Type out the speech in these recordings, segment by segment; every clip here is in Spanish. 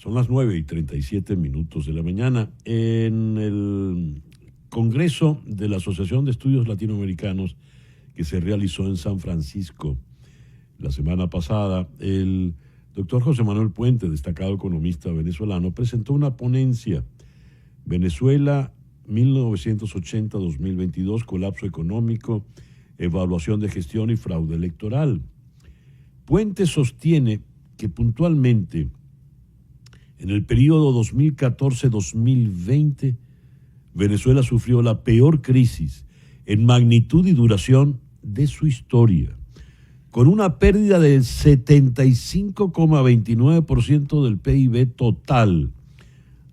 Son las 9:37 de la mañana. En el Congreso de la Asociación de Estudios Latinoamericanos que se realizó en San Francisco la semana pasada, el doctor José Manuel Puente, destacado economista venezolano, presentó una ponencia: Venezuela 1980-2022, colapso económico, evaluación de gestión y fraude electoral. Puente sostiene que puntualmente en el periodo 2014-2020, Venezuela sufrió la peor crisis en magnitud y duración de su historia, con una pérdida del 75,29% del PIB total,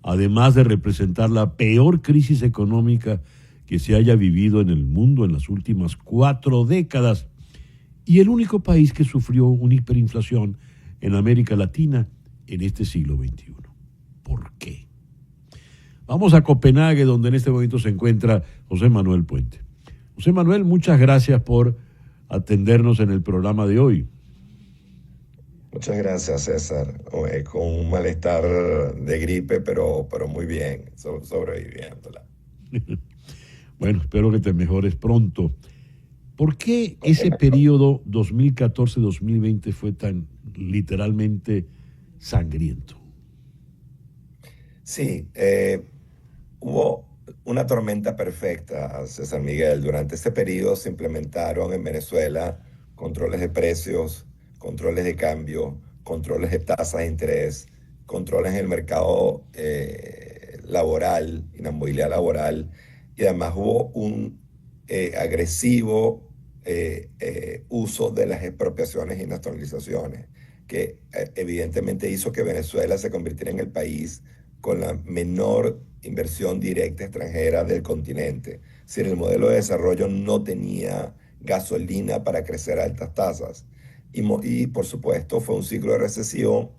además de representar la peor crisis económica que se haya vivido en el mundo en las últimas 4 décadas, y el único país que sufrió una hiperinflación en América Latina en este siglo XXI. ¿Por qué? Vamos a Copenhague, donde en este momento se encuentra José Manuel Puente. José Manuel, muchas gracias por atendernos en el programa de hoy. Muchas gracias, César. Con un malestar de gripe, pero muy bien, sobreviviéndola. Bueno, espero que te mejores pronto. ¿Por qué ese periodo 2014-2020 fue tan literalmente sangriento? Sí, hubo una tormenta perfecta, César Miguel. Durante este periodo se implementaron en Venezuela controles de precios, controles de cambio, controles de tasas de interés, controles en el mercado laboral, en la movilidad laboral, y además hubo un agresivo uso de las expropiaciones y nacionalizaciones, que evidentemente hizo que Venezuela se convirtiera en el país con la menor inversión directa extranjera del continente. Si el modelo de desarrollo no tenía gasolina para crecer a altas tasas. Y por supuesto fue un ciclo de recesión.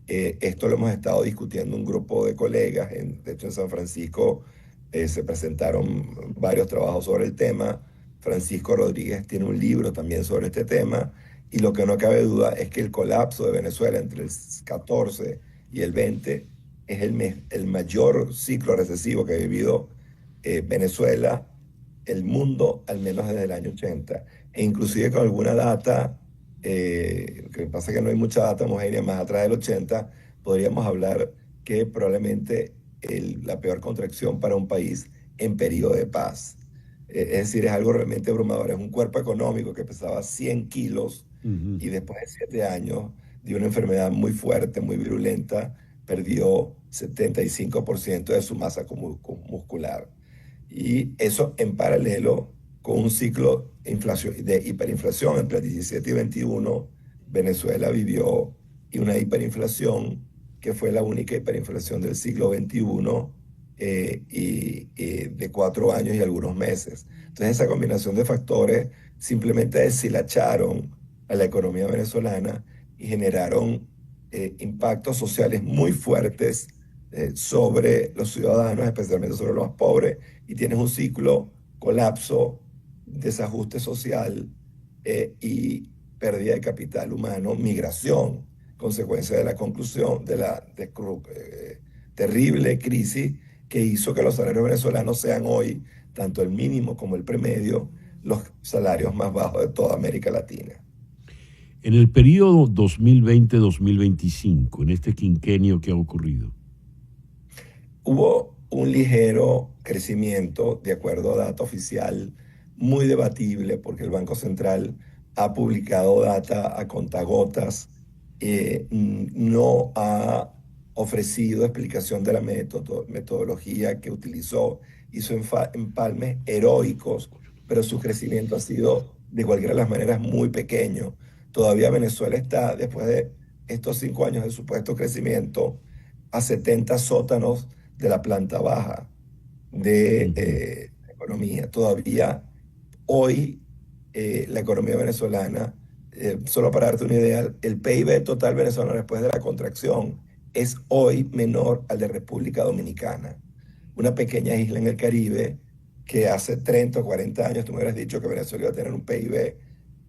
Esto lo hemos estado discutiendo un grupo de colegas. De hecho, en San Francisco se presentaron varios trabajos sobre el tema. Francisco Rodríguez tiene un libro también sobre este tema. Y lo que no cabe duda es que el colapso de Venezuela entre el 14 y el 20 es el mayor ciclo recesivo que ha vivido Venezuela, el mundo, al menos desde el año 80. E inclusive con alguna data, lo que pasa es que no hay mucha data homogénea, más atrás del 80, podríamos hablar que probablemente la peor contracción para un país en periodo de paz. Es decir, es algo realmente abrumador. Es un cuerpo económico que pesaba 100 kilos y después de 7 años de una enfermedad muy fuerte, muy virulenta, perdió 75% de su masa muscular. Y eso en paralelo con un ciclo de hiperinflación entre el 17 y 21. Venezuela vivió una hiperinflación que fue la única hiperinflación del siglo XXI, y de 4 años y algunos meses. Entonces esa combinación de factores simplemente deshilacharon a la economía venezolana y generaron impactos sociales muy fuertes sobre los ciudadanos, especialmente sobre los más pobres, y tienes un ciclo, colapso, desajuste social y pérdida de capital humano, migración, consecuencia de la conclusión de la terrible crisis que hizo que los salarios venezolanos sean hoy, tanto el mínimo como el promedio, los salarios más bajos de toda América Latina. En el periodo 2020-2025, en este quinquenio, ¿qué ha ocurrido? Hubo un ligero crecimiento, de acuerdo a data oficial, muy debatible, porque el Banco Central ha publicado data a contagotas, no ha ofrecido explicación de la metodología que utilizó, hizo empalmes heroicos, pero su crecimiento ha sido de cualquiera de las maneras muy pequeño. Todavía Venezuela está, después de estos 5 años de supuesto crecimiento, a 70 sótanos de la planta baja de la economía. Todavía hoy la economía venezolana, solo para darte una idea, el PIB total venezolano después de la contracción es hoy menor al de República Dominicana, una pequeña isla en el Caribe que hace 30 o 40 años tú me hubieras dicho que Venezuela iba a tener un PIB,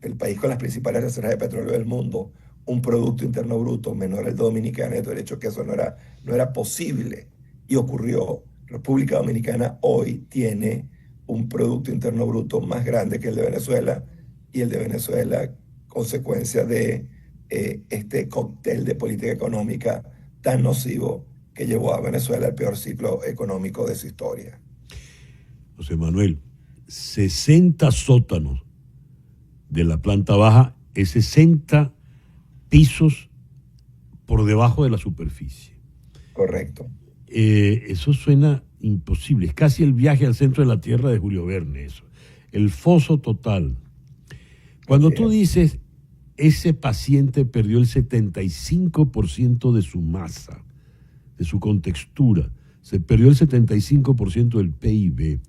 el país con las principales reservas de petróleo del mundo, un Producto Interno Bruto menor al dominicano, y de hecho que eso no era posible, y ocurrió. República Dominicana hoy tiene un Producto Interno Bruto más grande que el de Venezuela, y el de Venezuela, consecuencia de este cóctel de política económica tan nocivo que llevó a Venezuela al peor ciclo económico de su historia. José Manuel, 60 sótanos de la planta baja es 60 pisos por debajo de la superficie. Correcto. Eso suena imposible. Es casi el viaje al centro de la Tierra de Julio Verne, eso. El foso total. Cuando tú dices, ese paciente perdió el 75% de su masa, de su contextura, se perdió el 75% del PIB.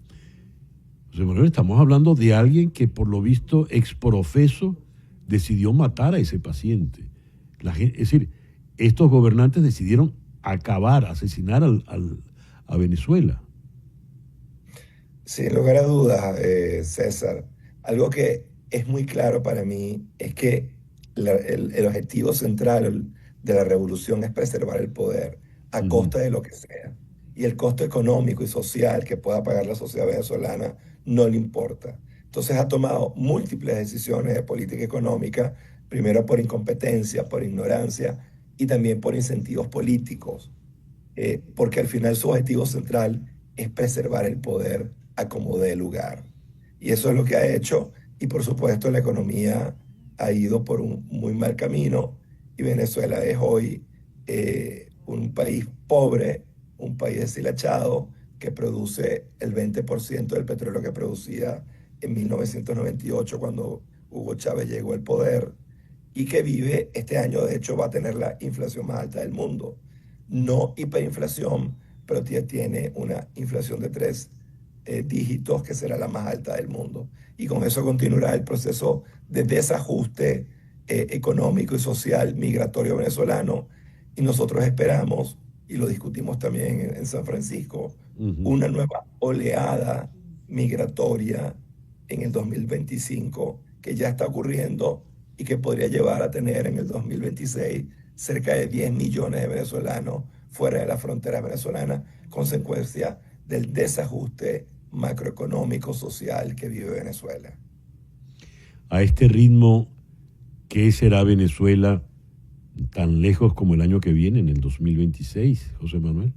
José Manuel, estamos hablando de alguien que por lo visto exprofeso decidió matar a ese paciente. Es decir, estos gobernantes decidieron asesinar a Venezuela. Sin lugar a dudas, César, algo que es muy claro para mí es que el objetivo central de la revolución es preservar el poder a costa de lo que sea. Y el costo económico y social que pueda pagar la sociedad venezolana no le importa. Entonces ha tomado múltiples decisiones de política económica, primero por incompetencia, por ignorancia y también por incentivos políticos, porque al final su objetivo central es preservar el poder a como dé lugar. Y eso es lo que ha hecho, y por supuesto la economía ha ido por un muy mal camino, y Venezuela es hoy un país pobre, un país deshilachado, que produce el 20% del petróleo que producía en 1998 cuando Hugo Chávez llegó al poder, y que vive, este año de hecho va a tener la inflación más alta del mundo. No hiperinflación, pero ya tiene una inflación de 3 dígitos, que será la más alta del mundo. Y con eso continuará el proceso de desajuste económico y social migratorio venezolano. Y nosotros esperamos, y lo discutimos también en San Francisco, una nueva oleada migratoria en el 2025, que ya está ocurriendo y que podría llevar a tener en el 2026 cerca de 10 millones de venezolanos fuera de las fronteras venezolanas, consecuencia del desajuste macroeconómico social que vive Venezuela. A este ritmo, ¿qué será Venezuela tan lejos como el año que viene, en el 2026, José Manuel?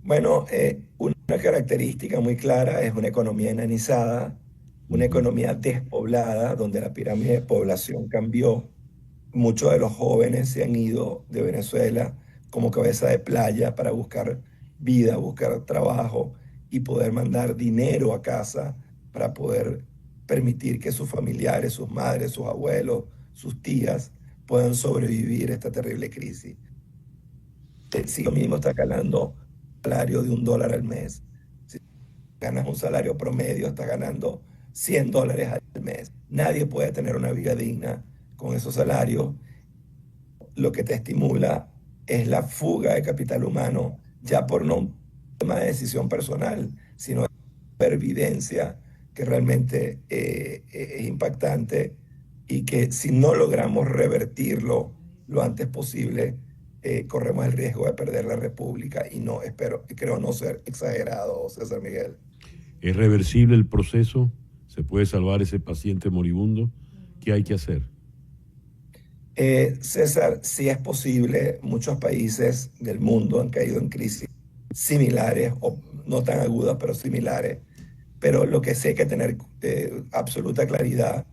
Bueno, una característica muy clara es una economía enanizada, una economía despoblada, donde la pirámide de población cambió. Muchos de los jóvenes se han ido de Venezuela como cabeza de playa para buscar vida, buscar trabajo y poder mandar dinero a casa para poder permitir que sus familiares, sus madres, sus abuelos, sus tías puedan sobrevivir a esta terrible crisis. El salario mínimo está ganando un salario de $1 al mes. Si ganas un salario promedio, estás ganando $100 al mes. Nadie puede tener una vida digna con esos salarios. Lo que te estimula es la fuga de capital humano, ya por no un tema de decisión personal, sino de supervivencia, que realmente es impactante, y que si no logramos revertirlo lo antes posible, corremos el riesgo de perder la República, y creo no ser exagerado, César Miguel. ¿Es reversible el proceso? ¿Se puede salvar ese paciente moribundo? ¿Qué hay que hacer? César, sí es posible. Muchos países del mundo han caído en crisis similares, o no tan agudas, pero similares. Pero lo que sí hay que tener absoluta claridad,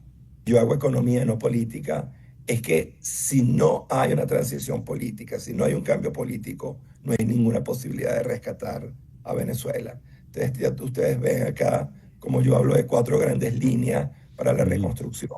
yo hago economía, no política, es que si no hay una transición política, si no hay un cambio político, no hay ninguna posibilidad de rescatar a Venezuela. Entonces, ya ustedes ven acá como yo hablo de 4 grandes líneas para la reconstrucción.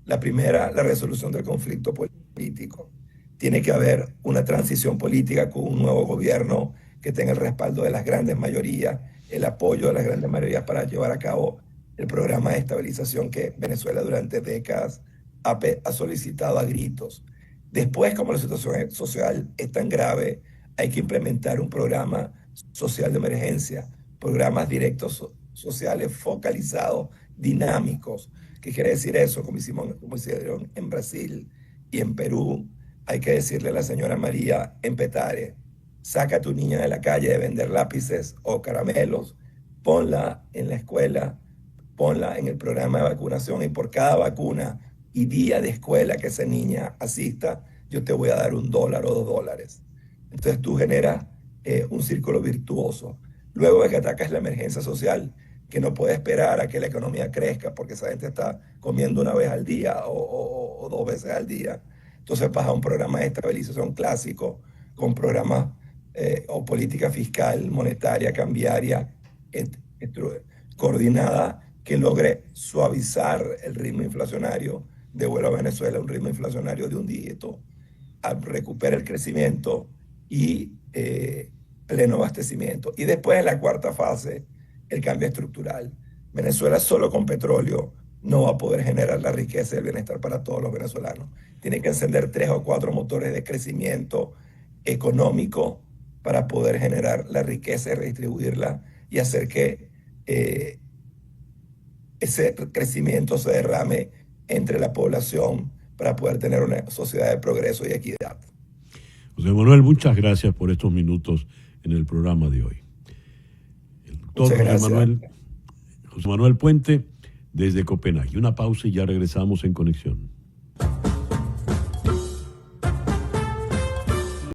La primera, la resolución del conflicto político. Tiene que haber una transición política con un nuevo gobierno que tenga el respaldo de las grandes mayorías, el apoyo de las grandes mayorías para llevar a cabo el programa de estabilización que Venezuela durante décadas ha solicitado a gritos. Después, como la situación social es tan grave, hay que implementar un programa social de emergencia, programas directos sociales focalizados, dinámicos. ¿Qué quiere decir eso? Como hicieron en Brasil, Y en Perú hay que decirle a la señora María en Petare, saca a tu niña de la calle de vender lápices o caramelos, ponla en la escuela, ponla en el programa de vacunación y por cada vacuna y día de escuela que esa niña asista, yo te voy a dar $1 o $2. Entonces tú generas un círculo virtuoso. Luego de que atacas la emergencia social, que no puede esperar a que la economía crezca porque esa gente está comiendo una vez al día o 2 veces al día. Entonces vas a un programa de estabilización clásico con programas o política fiscal, monetaria, cambiaria, coordinada que logre suavizar el ritmo inflacionario, devuelva a Venezuela un ritmo inflacionario de un dígito, recupera el crecimiento y pleno abastecimiento. Y después en la cuarta fase, el cambio estructural. Venezuela solo con petróleo no va a poder generar la riqueza y el bienestar para todos los venezolanos. Tiene que encender 3 o 4 motores de crecimiento económico para poder generar la riqueza y redistribuirla y hacer que ese crecimiento se derrame entre la población para poder tener una sociedad de progreso y equidad. José Manuel, muchas gracias por estos minutos en el programa de hoy. El doctor José Manuel Puente desde Copenhague. Una pausa y ya regresamos en Conexión.